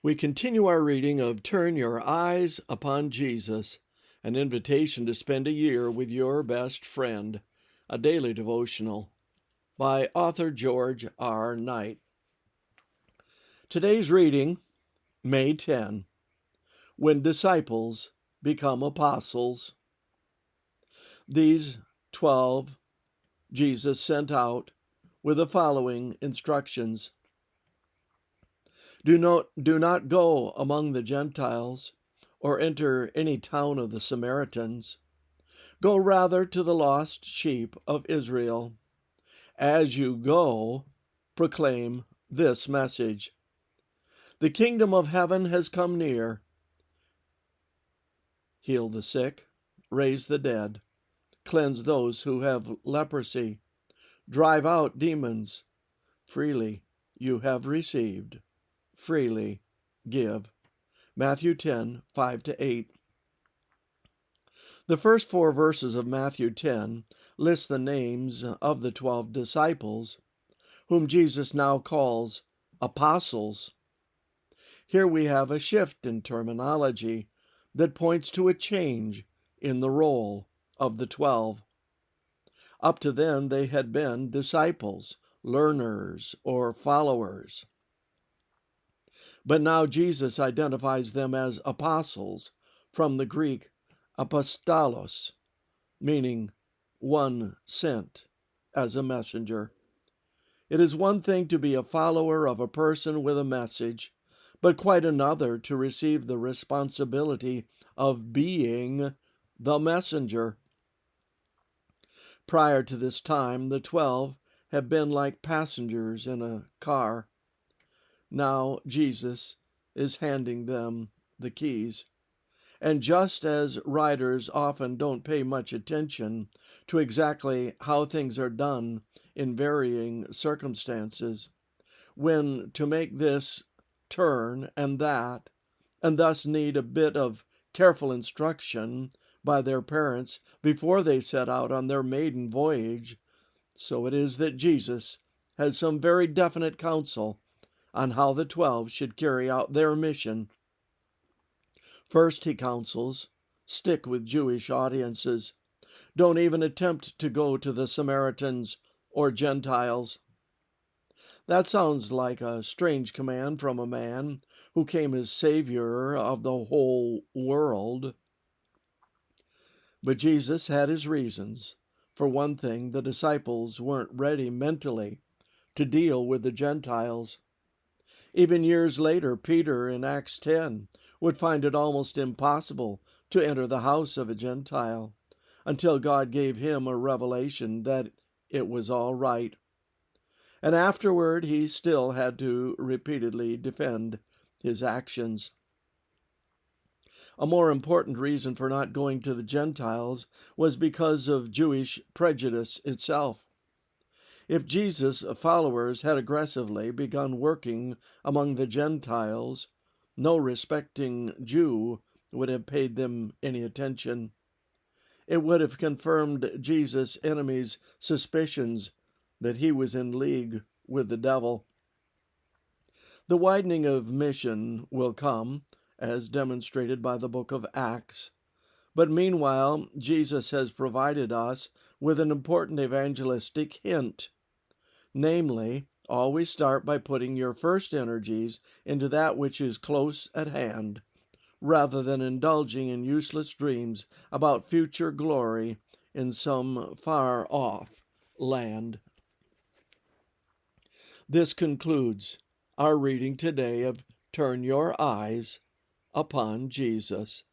We continue our reading of Turn Your Eyes Upon Jesus, an invitation to spend a year with your best friend, a daily devotional by author George R. Knight. Today's reading, May 10, When Disciples Become Apostles. These 12 Jesus sent out with the following instructions. Do not go among the Gentiles or enter any town of the Samaritans. Go rather to the lost sheep of Israel. As you go, proclaim this message. The kingdom of heaven has come near. Heal the sick, raise the dead, cleanse those who have leprosy, drive out demons. Freely you have received, freely give. Matthew 10:5-8. The first 4 verses of Matthew 10 list the names of the 12 disciples, whom Jesus now calls apostles. Here we have a shift in terminology that points to a change in the role of the 12. Up to then, they had been disciples, learners, or followers. But now Jesus identifies them as apostles, from the Greek apostolos, meaning one sent as a messenger. It is one thing to be a follower of a person with a message, but quite another to receive the responsibility of being the messenger. Prior to this time, the 12 have been like passengers in a car. Now Jesus is handing them the keys. And just as riders often don't pay much attention to exactly how things are done in varying circumstances, when to make this turn and that, and thus need a bit of careful instruction by their parents before they set out on their maiden voyage, so it is that Jesus has some very definite counsel on how the 12 should carry out their mission. First, he counsels, stick with Jewish audiences. Don't even attempt to go to the Samaritans or Gentiles. That sounds like a strange command from a man who came as Savior of the whole world. But Jesus had his reasons. For one thing, the disciples weren't ready mentally to deal with the Gentiles. Even years later, Peter in Acts 10 would find it almost impossible to enter the house of a Gentile until God gave him a revelation that it was all right. And afterward, he still had to repeatedly defend his actions. A more important reason for not going to the Gentiles was because of Jewish prejudice itself. If Jesus' followers had aggressively begun working among the Gentiles, no respecting Jew would have paid them any attention. It would have confirmed Jesus' enemies' suspicions that he was in league with the devil. The widening of mission will come, as demonstrated by the book of Acts. But meanwhile, Jesus has provided us with an important evangelistic hint. Namely, always start by putting your first energies into that which is close at hand, rather than indulging in useless dreams about future glory in some far-off land. This concludes our reading today of Turn Your Eyes Upon Jesus.